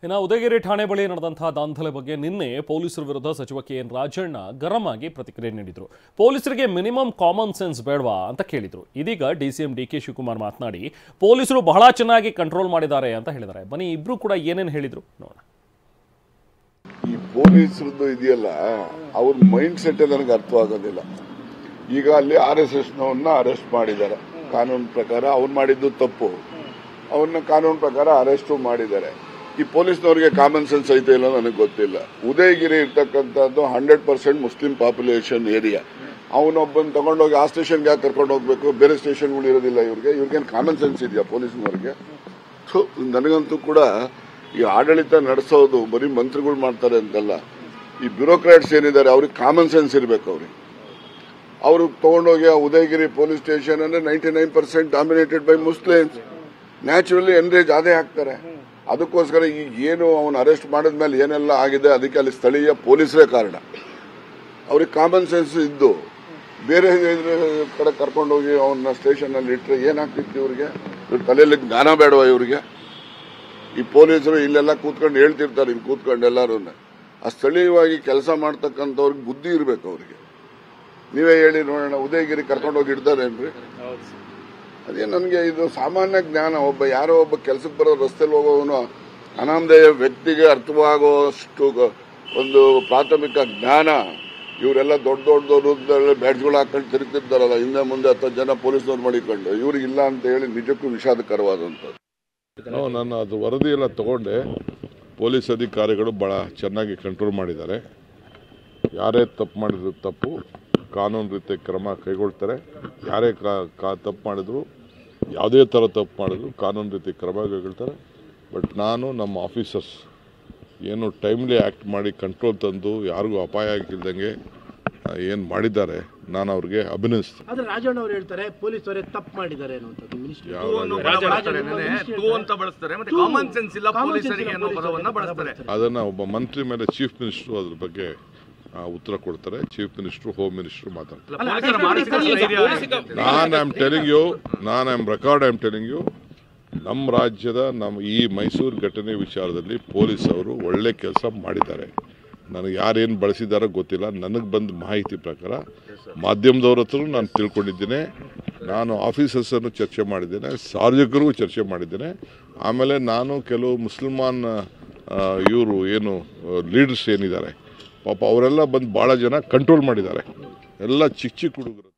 ಇನ್ನು ಉದಯಗಿರಿ ಠಾಣೆ ಬಳಿ ನಡೆದಂತಹ ದಾಂಧಲೆ ಬಗ್ಗೆ ನಿನ್ನೆ ಪೊಲೀಸರ ವಿರುದ್ಧ ಸಚಿವ ಕೆಎನ್ ರಾಜಣ್ಣ ಗರಂ ಆಗಿ ಪ್ರತಿಕ್ರಿಯೆ ನೀಡಿದರು. ಪೊಲೀಸರಿಗೆ ಮಿನಿಮಮ್ ಕಾಮನ್ ಸೆನ್ಸ್ ಬೇಡವಾ ಅಂತ ಕೇಳಿದ್ರು. ಇದೀಗ ಡಿಸಿಎಂ ಡಿಕೆ ಶಿವಕುಮಾರ್ ಮಾತನಾಡಿ ಪೊಲೀಸರು ಬಹಳ ಚೆನ್ನಾಗಿ ಕಂಟ್ರೋಲ್ ಮಾಡಿದ್ದಾರೆ ಅಂತ ಹೇಳಿದ್ದಾರೆ. ಬನ್ನಿ ಇಬ್ರು ಕೂಡ ಏನೇನು ಹೇಳಿದ್ರು ನೋಡೋಣ. ಈ ಪೊಲೀಸರದ್ದು ಇದೆಯಲ್ಲ, ಅವ್ರ ಮೈಂಡ್ ಸೆಟ್ ನನಗೆ ಅರ್ಥವಾಗೋದಿಲ್ಲ. ಈಗ ಅಲ್ಲಿ RSS ನವನ್ನ ಅರೆಸ್ಟ್ ಮಾಡಿದ್ದಾರೆ. ಕಾನೂನು ಪ್ರಕಾರ ಅವ್ರು ಮಾಡಿದ್ದು ತಪ್ಪು, ಅವ್ರನ್ನ ಕಾನೂನು ಪ್ರಕಾರ ಅರೆಸ್ಟು ಮಾಡಿದ್ದಾರೆ. ಈ ಪೊಲೀಸ್ನವ್ರಿಗೆ ಕಾಮನ್ ಸೆನ್ಸ್ ಐತೆ ಇಲ್ಲ ನನಗೆ ಗೊತ್ತಿಲ್ಲ. ಉದಯಗಿರಿ ಇರ್ತಕ್ಕಂಥದ್ದು 100% ಮುಸ್ಲಿಂ ಪಾಪ್ಯುಲೇಷನ್ ಏರಿಯಾ. ಅವನೊಬ್ಬನ ತಗೊಂಡೋಗಿ ಆ ಸ್ಟೇಷನ್ಗೆ ಯಾಕೆ ಕರ್ಕೊಂಡು ಹೋಗ್ಬೇಕು? ಬೇರೆ ಸ್ಟೇಷನ್ಗಳು ಇರೋದಿಲ್ಲ ಇವ್ರಿಗೇನು ಕಾಮನ್ ಸೆನ್ಸ್ ಇದೆಯಾ ಪೊಲೀಸ್ನವ್ರಿಗೆ? ನನಗಂತೂ ಕೂಡ ಈ ಆಡಳಿತ ನಡೆಸೋದು ಬರೀ ಮಂತ್ರಿಗಳು ಮಾಡ್ತಾರೆ ಅಂತಲ್ಲ, ಈ ಬ್ಯೂರೋಕ್ರಾಟ್ಸ್ ಏನಿದ್ದಾರೆ ಅವ್ರಿಗೆ ಕಾಮನ್ ಸೆನ್ಸ್ ಇರಬೇಕು. ಅವರು ತಗೊಂಡೋಗಿ ಉದಯಗಿರಿ ಪೊಲೀಸ್ ಸ್ಟೇಷನ್ ಅಂದ್ರೆ 99% ಡಾಮಿನೇಟೆಡ್ ಬೈ ಮುಸ್ಲಿಮ್ಸ್. ನ್ಯಾಚುರಲಿ ಎನ್ರೇಜ್ ಅದೇ ಆಗ್ತಾರೆ. ಅದಕ್ಕೋಸ್ಕರ ಈಗ ಏನು ಅವನು ಅರೆಸ್ಟ್ ಮಾಡಿದ್ಮೇಲೆ ಏನೆಲ್ಲ ಆಗಿದೆ ಅದಕ್ಕೆ ಅಲ್ಲಿ ಸ್ಥಳೀಯ ಪೊಲೀಸರೇ ಕಾರಣ. ಅವ್ರಿಗೆ ಕಾಮನ್ ಸೆನ್ಸ್ ಇದ್ದು ಬೇರೆ ಕಡೆ ಕರ್ಕೊಂಡೋಗಿ ಅವನ್ನ ಸ್ಟೇಷನ್ ಅಲ್ಲಿ ಇಟ್ಟರೆ ಏನಾಗ್ತಿತ್ತು? ಇವ್ರ ತಲೆಯಲ್ಲಿ ಜ್ಞಾನ ಬೇಡವಾ ಇವ್ರಿಗೆ? ಈ ಪೊಲೀಸರು ಇಲ್ಲೆಲ್ಲ ಕೂತ್ಕೊಂಡು ಹೇಳ್ತಿರ್ತಾರೆ, ಇಲ್ಲಿ ಕೂತ್ಕೊಂಡು ಎಲ್ಲರೂ ಆ ಸ್ಥಳೀಯವಾಗಿ ಕೆಲಸ ಮಾಡ್ತಕ್ಕಂಥವ್ರಿಗೆ ಬುದ್ಧಿ ಇರಬೇಕು ಅವ್ರಿಗೆ. ನೀವೇ ಹೇಳಿ ನೋಡೋಣ, ಉದಯಗಿರಿ ಕರ್ಕೊಂಡೋಗಿ ಇಡ್ತಾರೇನ್ರಿ? ಅದೇ ನನಗೆ ಇದು ಸಾಮಾನ್ಯ ಜ್ಞಾನ. ಯಾರೋ ಒಬ್ಬ ಕೆಲಸಕ್ಕೆ ಬರೋ ರಸ್ತೆಯಲ್ಲಿ ಹೋಗೋವನು ಅನಾಮಧೇಯ ವ್ಯಕ್ತಿಗೆ ಅರ್ಥವಾಗುವಷ್ಟು ಒಂದು ಪ್ರಾಥಮಿಕ ಜ್ಞಾನ ಇವರೆಲ್ಲ ದೊಡ್ಡ ಬ್ಯಾಡ್ಜ್ಗಳು ಹಾಕೊಂಡು ತಿರುಗ್ತಿರ್ತಾರಲ್ಲ, ಹಿಂದೆ ಮುಂದೆ 10 ಜನ ಪೊಲೀಸ್ನವ್ರು ಮಾಡಿಕೊಂಡು, ಇವ್ರಿಗಿಲ್ಲ ಅಂತ ಹೇಳಿ ನಿಜಕ್ಕೂ ವಿಷಾದಕರವಾದಂಥದ್ದು. ನಾನು ಅದು ವರದಿ ಎಲ್ಲ ತಗೊಂಡೆ. ಪೊಲೀಸ್ ಅಧಿಕಾರಿಗಳು ಭಾಳ ಚೆನ್ನಾಗಿ ಕಂಟ್ರೋಲ್ ಮಾಡಿದ್ದಾರೆ. ಯಾರೇ ತಪ್ಪು ಮಾಡಿದ್ರು ತಪ್ಪು ಕಾನೂನು ರೀತಿ ಕ್ರಮ ಕೈಗೊಳ್ತಾರೆ. ಯಾರೇ ತಪ್ಪು ಮಾಡಿದ್ರು, ಯಾವುದೇ ಥರ ತಪ್ಪು ಮಾಡಿದ್ರು ಕಾನೂನು ರೀತಿ ಕ್ರಮ ಕೈಗೊಳ್ತಾರೆ. ಬಟ್ ನಾನು ನಮ್ಮ ಆಫೀಸರ್ಸ್ ಏನು ಟೈಮ್ಲಿ ಆ್ಯಕ್ಟ್ ಮಾಡಿ ಕಂಟ್ರೋಲ್ ತಂದು ಯಾರಿಗೂ ಅಪಾಯ ಆಗಿಲ್ದಂಗೆ ಏನು ಮಾಡಿದ್ದಾರೆ, ನಾನು ಅವ್ರಿಗೆ ಅಭಿನಂದಿಸ್ತೀನಿ. ಆದರೆ ರಾಜಣ್ಣ ಅವರು ಹೇಳ್ತಾರೆ ಪೊಲೀಸರೇ ತಪ್ಪು ಮಾಡಿದ್ದಾರೆ ಅನ್ನುವಂಥದ್ದು. ಅದನ್ನು ಒಬ್ಬ ಮಂತ್ರಿ ಮೇಲೆ ಚೀಫ್ ಮಿನಿಸ್ಟರ್ ಅದ್ರ ಬಗ್ಗೆ ಉತ್ತರ ಕೊಡ್ತಾರೆ. ಚೀಫ್ ಮಿನಿಸ್ಟರ್, ಹೋಮ್ ಮಿನಿಸ್ಟರ್ ಮಾತಾಡ್ತಾರೆ. ನಾನು ಐ ಆಮ್ ಟೆಲಿಂಗ್ ಯು ನಮ್ಮ ರಾಜ್ಯದ ಈ ಮೈಸೂರು ಘಟನೆ ವಿಚಾರದಲ್ಲಿ ಪೊಲೀಸ್ ಅವರು ಒಳ್ಳೆ ಕೆಲಸ ಮಾಡಿದ್ದಾರೆ. ನನಗೆ ಯಾರೇನು ಬಳಸಿದಾರೋ ಗೊತ್ತಿಲ್ಲ. ನನಗೆ ಬಂದ ಮಾಹಿತಿ ಪ್ರಕಾರ ಮಾಧ್ಯಮದವ್ರ ಹತ್ರ ನಾನು ತಿಳ್ಕೊಂಡಿದ್ದೇನೆ. ನಾನು ಆಫೀಸರ್ಸನ್ನು ಚರ್ಚೆ ಮಾಡಿದ್ದೇನೆ, ಸಾರ್ವಜನಿಕರಿಗೂ ಚರ್ಚೆ ಮಾಡಿದ್ದೇನೆ. ಆಮೇಲೆ ನಾನು ಕೆಲವು ಮುಸಲ್ಮಾನ್ ಇವರು ಏನು ಲೀಡರ್ಸ್ ಏನಿದ್ದಾರೆ ಪಾಪ ಅವರೆಲ್ಲ ಬಂದು ಭಾಳ ಜನ ಕಂಟ್ರೋಲ್ ಮಾಡಿದ್ದಾರೆ. ಎಲ್ಲ ಚಿಕ್ಕ ಹುಡುಗರು.